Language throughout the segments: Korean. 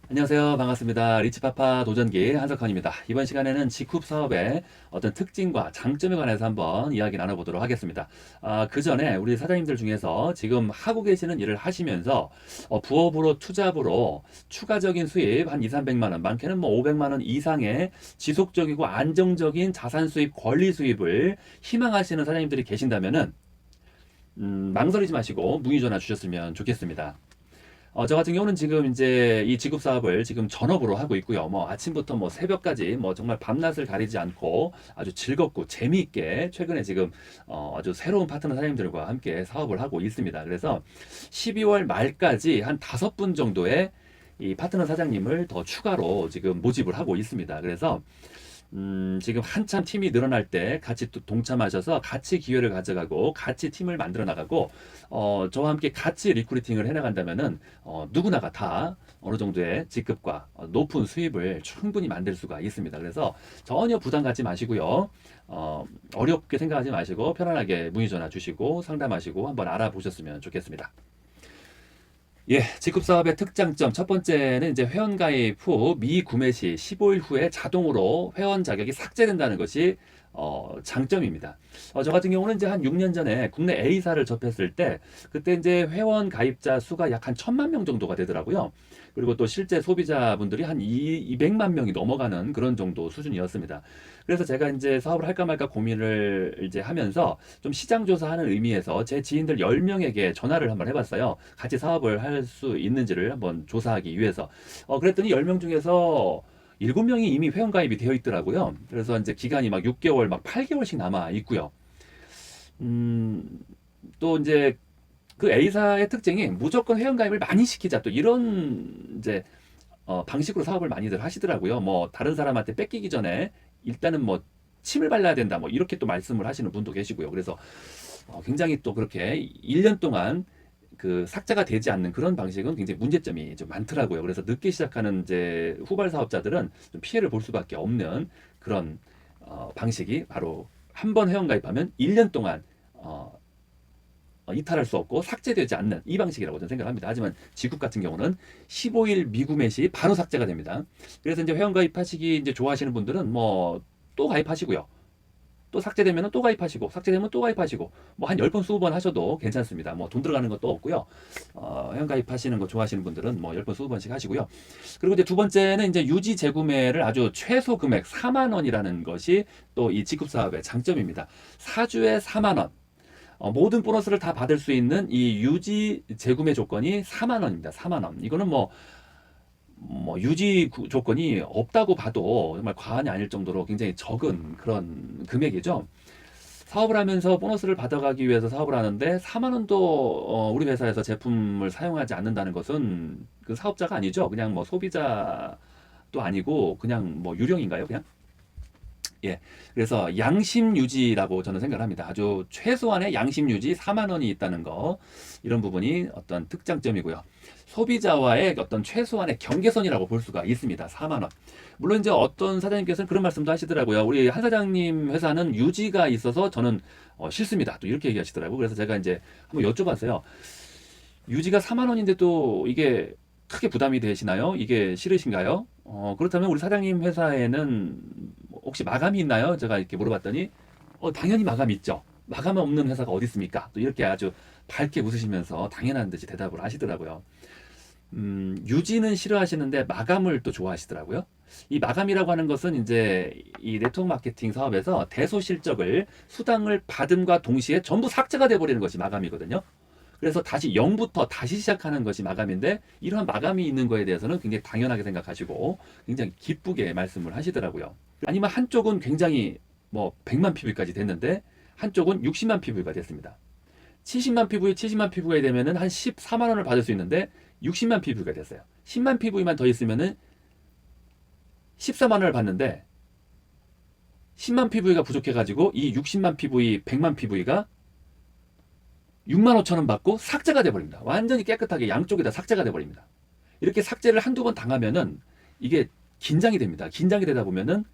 안녕하세요. 반갑습니다. 리치파파 도전기 한석헌입니다. 이번 시간에는 직굽 사업의 어떤 특징과 장점에 관해서 한번 이야기 나눠보도록 하겠습니다. 그 전에 우리 사장님들 중에서 지금 하고 계시는 일을 하시면서 부업으로 투잡으로 추가적인 수입 한 2, 300만 원, 많게는 뭐 500만 원 이상의 지속적이고 안정적인 자산 수입, 권리 수입을 희망하시는 사장님들이 계신다면은 망설이지 마시고 문의 전화 주셨으면 좋겠습니다. 저 같은 경우는 지금 이제 이 직업 사업을 지금 전업으로 하고 있고요. 뭐 아침부터 뭐 새벽까지 뭐 정말 밤낮을 가리지 않고 아주 즐겁고 재미있게 최근에 지금 아주 새로운 파트너 사장님들과 함께 사업을 하고 있습니다. 그래서 12월 말까지 한 5분 정도의 이 파트너 사장님을 더 추가로 지금 모집을 하고 있습니다. 그래서 지금 한참 팀이 늘어날 때 같이 또 동참하셔서 같이 기회를 가져가고 같이 팀을 만들어 나가고 저와 함께 같이 리크루팅을 해 나간다면은 누구나가 다 어느 정도의 직급과 높은 수입을 충분히 만들 수가 있습니다. 그래서 전혀 부담 갖지 마시고요. 어렵게 생각하지 마시고 편안하게 문의 전화 주시고 상담하시고 한번 알아보셨으면 좋겠습니다. 예, 직급 사업의 특장점 첫 번째는 이제 회원 가입 후 미구매 시 15일 후에 자동으로 회원 자격이 삭제된다는 것이 장점입니다. 저 같은 경우는 이제 한 6년 전에 국내 A사를 접했을 때 그때 이제 회원 가입자 수가 약 한 1,000만 명 정도가 되더라고요. 그리고 또 실제 소비자분들이 한 200만 명이 넘어가는 그런 정도 수준이었습니다. 그래서 제가 이제 사업을 할까 말까 고민을 이제 하면서 좀 시장 조사하는 의미에서 제 지인들 10명에게 전화를 한번 해봤어요. 같이 사업을 할 수 있는지를 한번 조사하기 위해서. 그랬더니 10명 중에서 7명이 이미 회원가입이 되어 있더라고요. 그래서 이제 기간이 막 6개월, 막 8개월씩 남아 있고요. 음, 또 이제 그 A사의 특징이 무조건 회원가입을 많이 시키자. 또 이런 이제 방식으로 사업을 많이들 하시더라고요. 뭐 다른 사람한테 뺏기기 전에 일단은 뭐 침을 발라야 된다. 뭐 이렇게 또 말씀을 하시는 분도 계시고요. 그래서 굉장히 또 그렇게 1년 동안 그 삭제가 되지 않는 그런 방식은 굉장히 문제점이 좀 많더라고요. 그래서 늦게 시작하는 이제 후발 사업자들은 좀 피해를 볼 수밖에 없는 그런 방식이 바로 한 번 회원가입하면 1년 동안 이탈할 수 없고 삭제되지 않는 이 방식이라고 저는 생각합니다. 하지만 지국 같은 경우는 15일 미구매 시 바로 삭제가 됩니다. 그래서 이제 회원가입하시기 이제 좋아하시는 분들은 뭐 또 가입하시고요. 또 삭제되면 또 가입하시고 삭제되면 또 가입하시고 뭐 한 10번 20번 하셔도 괜찮습니다. 뭐 돈 들어가는 것도 없고요. 회원 가입하시는 거 좋아하시는 분들은 뭐 10번 20번씩 하시고요. 그리고 이제 두 번째는 이제 유지 재구매를 아주 최소 금액 4만 원이라는 것이 또 이 직급 사업의 장점입니다. 4주에 4만 원. 모든 보너스를 다 받을 수 있는 이 유지 재구매 조건이 4만 원입니다. 4만 원. 이거는 뭐 유지 조건이 없다고 봐도 정말 과언이 아닐 정도로 굉장히 적은 그런 금액이죠. 사업을 하면서 보너스를 받아가기 위해서 사업을 하는데 4만 원도 우리 회사에서 제품을 사용하지 않는다는 것은 그 사업자가 아니죠. 그냥 뭐 소비자도 아니고 그냥 뭐 유령인가요? 그냥 예. 그래서 양심 유지라고 저는 생각을 합니다. 아주 최소한의 양심 유지 4만 원이 있다는 거. 이런 부분이 어떤 특장점이고요. 소비자와의 어떤 최소한의 경계선이라고 볼 수가 있습니다. 4만 원. 물론 이제 어떤 사장님께서는 그런 말씀도 하시더라고요. 우리 한 사장님 회사는 유지가 있어서 저는 싫습니다. 또 이렇게 얘기하시더라고요. 그래서 제가 이제 한번 여쭤봤어요. 유지가 4만 원인데도 이게 크게 부담이 되시나요? 이게 싫으신가요? 그렇다면 우리 사장님 회사에는 혹시 마감이 있나요? 제가 이렇게 물어봤더니, 당연히 마감이 있죠. 마감 없는 회사가 어디 있습니까? 또 이렇게 아주 밝게 웃으시면서 당연한 듯이 대답을 하시더라고요. 유지는 싫어하시는데 마감을 또 좋아하시더라고요. 이 마감이라고 하는 것은 이제 이 네트워크 마케팅 사업에서 대소실적을 수당을 받음과 동시에 전부 삭제가 돼버리는 것이 마감이거든요. 그래서 다시 0부터 다시 시작하는 것이 마감인데 이러한 마감이 있는 거에 대해서는 굉장히 당연하게 생각하시고 굉장히 기쁘게 말씀을 하시더라고요. 아니면 한쪽은 굉장히 뭐 100만 PV까지 됐는데 한쪽은 60만 PV가 됐습니다. 70만 PV, 70만 PV가 되면은 한 14만 원을 받을 수 있는데 60만 PV가 됐어요. 10만 PV만 더 있으면은 14만 원을 받는데 10만 PV가 부족해가지고 이 60만 PV, 100만 PV가 6만 5천 원 받고 삭제가 돼버립니다. 완전히 깨끗하게 양쪽이 다 삭제가 돼버립니다. 이렇게 삭제를 한두 번 당하면은 이게 긴장이 됩니다. 긴장이 되다 보면은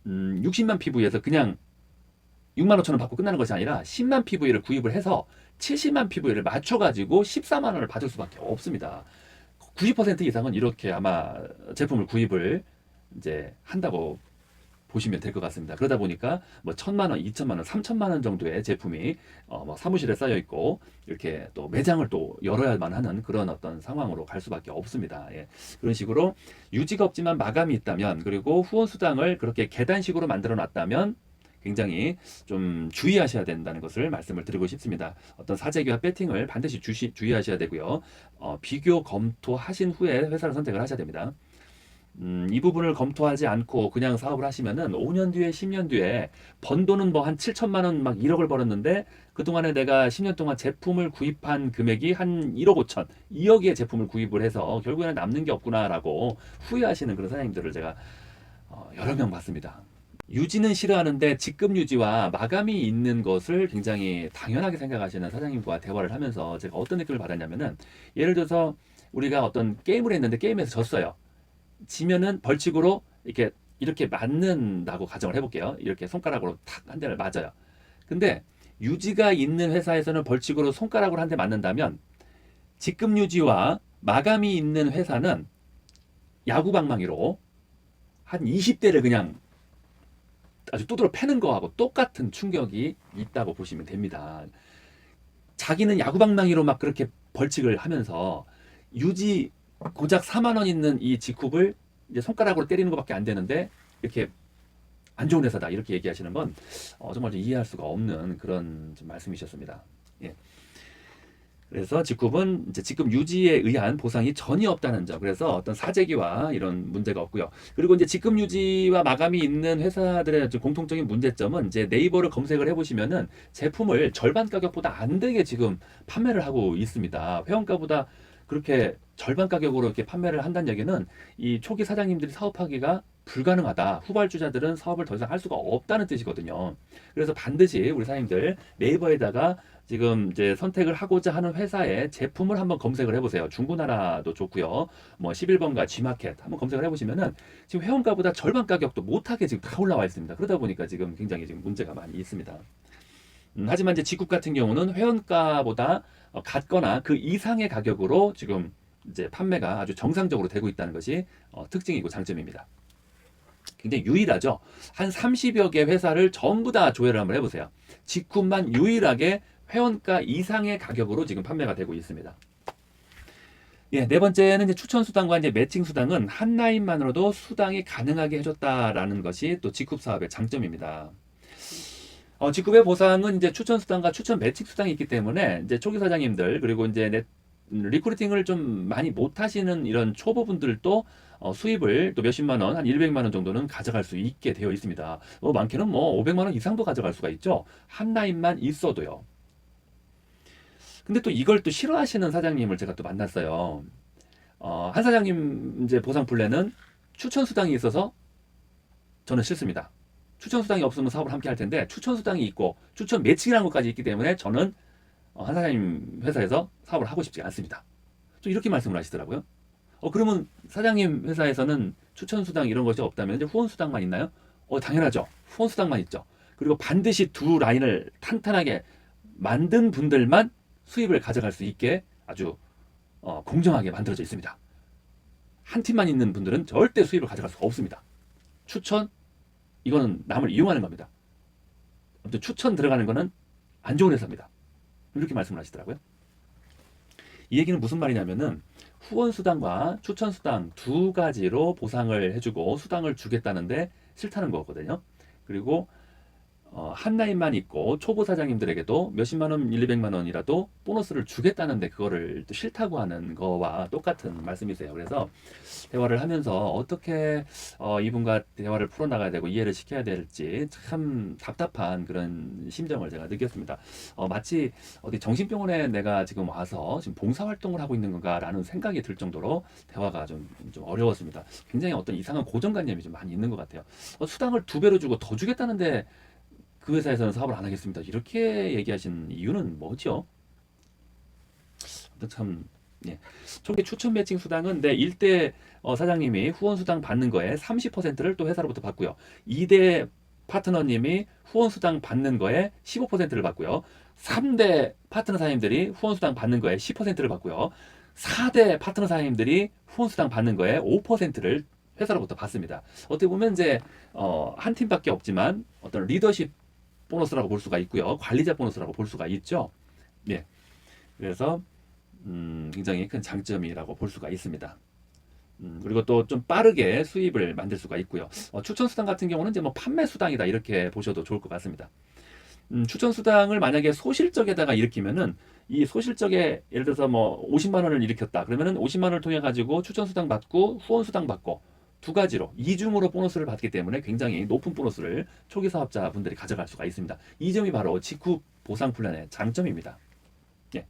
60만 PV에서 그냥 6만 5천 원 받고 끝나는 것이 아니라 10만 PV를 구입을 해서 70만 PV를 맞춰가지고 14만 원을 받을 수밖에 없습니다. 90% 이상은 이렇게 아마 제품을 구입을 이제 한다고 보시면 될 것 같습니다. 그러다 보니까 뭐 1,000만 원, 2천만 원, 3천만 원 정도의 제품이 뭐 사무실에 쌓여 있고 이렇게 또 매장을 또 열어야만 하는 그런 어떤 상황으로 갈 수밖에 없습니다. 예. 그런 식으로 유지가 없지만 마감이 있다면, 그리고 후원 수당을 그렇게 계단식으로 만들어 놨다면 굉장히 좀 주의하셔야 된다는 것을 말씀을 드리고 싶습니다. 어떤 사재기와 배팅을 반드시 주의하셔야 되고요. 비교 검토하신 후에 회사를 선택을 하셔야 됩니다. 이 부분을 검토하지 않고 그냥 사업을 하시면은 5년 뒤에 10년 뒤에 번 돈은 뭐 한 7천만 원 막 1억을 벌었는데, 그동안에 내가 10년 동안 제품을 구입한 금액이 한 1억 5천, 2억의 제품을 구입을 해서 결국에는 남는 게 없구나라고 후회하시는 그런 사장님들을 제가 여러 명 봤습니다. 유지는 싫어하는데 직급 유지와 마감이 있는 것을 굉장히 당연하게 생각하시는 사장님과 대화를 하면서 제가 어떤 느낌을 받았냐면은, 예를 들어서 우리가 어떤 게임을 했는데 게임에서 졌어요. 지면은 벌칙으로 이렇게 맞는다고 가정을 해볼게요. 이렇게 손가락으로 탁 한 대를 맞아요. 근데 유지가 있는 회사에서는 벌칙으로 손가락으로 한 대 맞는다면, 직급 유지와 마감이 있는 회사는 야구방망이로 한 20대를 그냥 아주 두드러 패는 거하고 똑같은 충격이 있다고 보시면 됩니다. 자기는 야구방망이로 막 그렇게 벌칙을 하면서 유지 고작 4만 원 있는 이 직kup을 이제 손가락으로 때리는 것밖에 안 되는데 이렇게 안 좋은 회사다 이렇게 얘기하시는 건 정말 좀 이해할 수가 없는 그런 좀 말씀이셨습니다. 예. 그래서 직kup은 이제 직급 유지에 의한 보상이 전혀 없다는 점. 그래서 어떤 사재기와 이런 문제가 없고요. 그리고 이제 직급 유지와 마감이 있는 회사들의 공통적인 문제점은, 이제 네이버를 검색을 해보시면은 제품을 절반 가격보다 안 되게 지금 판매를 하고 있습니다. 회원가보다 그렇게 절반 가격으로 이렇게 판매를 한다는 얘기는 이 초기 사장님들이 사업하기가 불가능하다. 후발주자들은 사업을 더 이상 할 수가 없다는 뜻이거든요. 그래서 반드시 우리 사장님들 네이버에다가 지금 이제 선택을 하고자 하는 회사의 제품을 한번 검색을 해보세요. 중고나라도 좋고요. 뭐 11번가 G마켓 한번 검색을 해보시면은 지금 회원가보다 절반 가격도 못하게 지금 다 올라와 있습니다. 그러다 보니까 지금 굉장히 지금 문제가 많이 있습니다. 하지만 이제 직급 같은 경우는 회원가보다 같거나 그 이상의 가격으로 지금 이제 판매가 아주 정상적으로 되고 있다는 것이 특징이고 장점입니다. 굉장히 유일하죠. 한 30여 개 회사를 전부 다 조회를 한번 해보세요. 직kup만 유일하게 회원가 이상의 가격으로 지금 판매가 되고 있습니다. 예, 네 번째는 이제 추천 수당과 이제 매칭 수당은 한 라인만으로도 수당이 가능하게 해줬다라는 것이 또 직kup 사업의 장점입니다. 직급의 보상은 이제 추천 수당과 추천 매칭 수당이 있기 때문에 이제 초기 사장님들, 그리고 이제 리크루팅을 좀 많이 못 하시는 이런 초보분들도 수입을 또 몇십만 원, 한 100만 원 정도는 가져갈 수 있게 되어 있습니다. 많게는 뭐 500만 원 이상도 가져갈 수가 있죠. 한 라인만 있어도요. 근데 또 이걸 또 싫어하시는 사장님을 제가 또 만났어요. 한 사장님 이제 보상 플랜은 추천 수당이 있어서 저는 싫습니다. 추천 수당이 없으면 사업을 함께 할 텐데 추천 수당이 있고 추천 매칭이라는 것까지 있기 때문에 저는 한 사장님 회사에서 사업을 하고 싶지 않습니다. 또 이렇게 말씀을 하시더라고요. 그러면 사장님 회사에서는 추천 수당 이런 것이 없다면 이제 후원 수당만 있나요? 당연하죠. 후원 수당만 있죠. 그리고 반드시 두 라인을 탄탄하게 만든 분들만 수입을 가져갈 수 있게 아주 공정하게 만들어져 있습니다. 한 팀만 있는 분들은 절대 수입을 가져갈 수가 없습니다. 추천, 이거는 남을 이용하는 겁니다. 아무튼 추천 들어가는 거는 안 좋은 회사입니다. 이렇게 말씀을 하시더라고요. 이 얘기는 무슨 말이냐면은 후원 수당과 추천 수당 두 가지로 보상을 해주고 수당을 주겠다는데 싫다는 거거든요. 그리고 한 라인만 있고 초보 사장님들에게도 몇십만 원, 1, 200만 원이라도 보너스를 주겠다는데 그거를 또 싫다고 하는 거와 똑같은 말씀이세요. 그래서 대화를 하면서 어떻게 이분과 대화를 풀어나가야 되고 이해를 시켜야 될지 참 답답한 그런 심정을 제가 느꼈습니다. 마치 어디 정신병원에 내가 지금 와서 지금 봉사활동을 하고 있는 건가라는 생각이 들 정도로 대화가 좀 어려웠습니다. 굉장히 어떤 이상한 고정관념이 좀 많이 있는 것 같아요. 수당을 2배로 주고 더 주겠다는데 그 회사에서는 사업을 안 하겠습니다. 이렇게 얘기하신 이유는 뭐죠? 참, 예. 초기 추천 매칭 수당은 내 1대 사장님이 후원 수당 받는 거에 30%를 또 회사로부터 받고요. 2대 파트너님이 후원 수당 받는 거에 15%를 받고요. 3대 파트너 사장님들이 후원 수당 받는 거에 10%를 받고요. 4대 파트너 사장님들이 후원수당 받는 거에 5%를 회사로부터 받습니다. 어떻게 보면 이제 한 팀밖에 없지만 어떤 리더십 보너스라고 볼 수가 있고요. 관리자 보너스라고 볼 수가 있죠. 예. 그래서 굉장히 큰 장점이라고 볼 수가 있습니다. 그리고 또 좀 빠르게 수입을 만들 수가 있고요. 추천 수당 같은 경우는 이제 뭐 판매 수당이다 이렇게 보셔도 좋을 것 같습니다. 추천 수당을 만약에 소실적에다가 일으키면은 이 소실적에 예를 들어서 뭐 50만 원을 일으켰다. 그러면은 50만 원을 통해 가지고 추천 수당 받고 후원 수당 받고 두 가지로 이중으로 보너스를 받기 때문에 굉장히 높은 보너스를 초기 사업자분들이 가져갈 수가 있습니다. 이 점이 바로 직후 보상 플랜의 장점입니다. 예.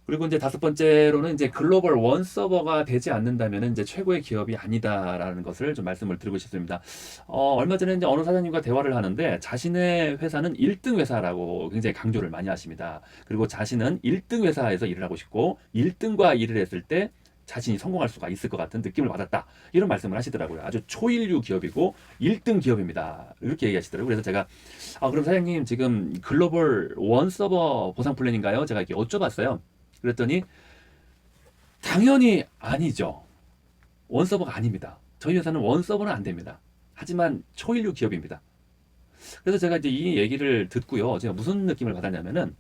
그리고 이제 다섯 번째로는 이제 글로벌 원 서버가 되지 않는다면 이제 최고의 기업이 아니다라는 것을 좀 말씀을 드리고 싶습니다. 얼마 전에 이제 어느 사장님과 대화를 하는데 자신의 회사는 1등 회사라고 굉장히 강조를 많이 하십니다. 그리고 자신은 1등 회사에서 일을 하고 싶고 1등과 일을 했을 때 자신이 성공할 수가 있을 것 같은 느낌을 받았다. 이런 말씀을 하시더라고요. 아주 초일류 기업이고 1등 기업입니다. 이렇게 얘기하시더라고요. 그래서 제가 그럼 사장님 지금 글로벌 원 서버 보상 플랜인가요? 제가 이렇게 여쭤봤어요. 그랬더니 당연히 아니죠. 원서버가 아닙니다. 저희 회사는 원서버는 안 됩니다. 하지만 초일류 기업입니다. 그래서 제가 이제 이 얘기를 듣고요. 제가 무슨 느낌을 받았냐면은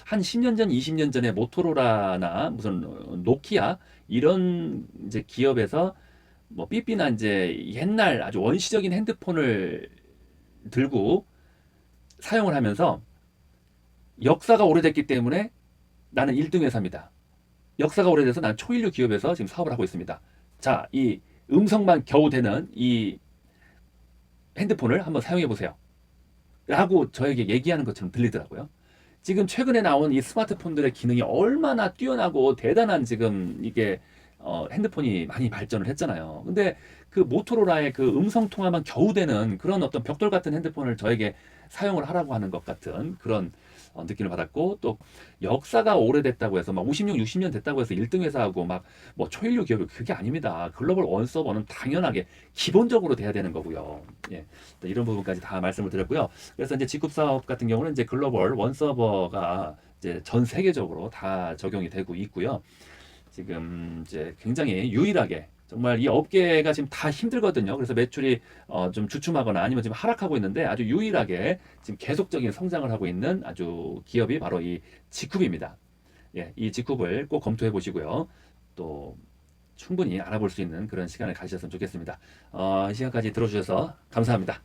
한 10년 전, 20년 전에 모토로라나 무슨 노키아 이런 이제 기업에서 뭐 삐삐나 이제 옛날 아주 원시적인 핸드폰을 들고 사용을 하면서 역사가 오래됐기 때문에 나는 1등 회사입니다. 역사가 오래돼서 나는 초일류 기업에서 지금 사업을 하고 있습니다. 자, 이 음성만 겨우 되는 이 핸드폰을 한번 사용해 보세요. 라고 저에게 얘기하는 것처럼 들리더라고요. 지금 최근에 나온 이 스마트폰들의 기능이 얼마나 뛰어나고 대단한 지금 이게 핸드폰이 많이 발전을 했잖아요. 근데 그 모토로라의 그 음성 통화만 겨우 되는 그런 어떤 벽돌 같은 핸드폰을 저에게 사용을 하라고 하는 것 같은 그런 느낌을 받았고, 또 역사가 오래됐다고 해서 막 50년, 60년 됐다고 해서 1등 회사하고 막 뭐 초일류 기업이 그게 아닙니다. 글로벌 원 서버는 당연하게 기본적으로 돼야 되는 거고요. 예. 이런 부분까지 다 말씀을 드렸고요. 그래서 이제 직급 사업 같은 경우는 이제 글로벌 원 서버가 이제 전 세계적으로 다 적용이 되고 있고요. 지금 이제 굉장히 유일하게 정말 이 업계가 지금 다 힘들거든요. 그래서 매출이 좀 주춤하거나 아니면 지금 하락하고 있는데 아주 유일하게 지금 계속적인 성장을 하고 있는 아주 기업이 바로 이 지쿱입니다. 예, 이 지쿱을 꼭 검토해 보시고요. 또 충분히 알아볼 수 있는 그런 시간을 가지셨으면 좋겠습니다. 이 시간까지 들어주셔서 감사합니다.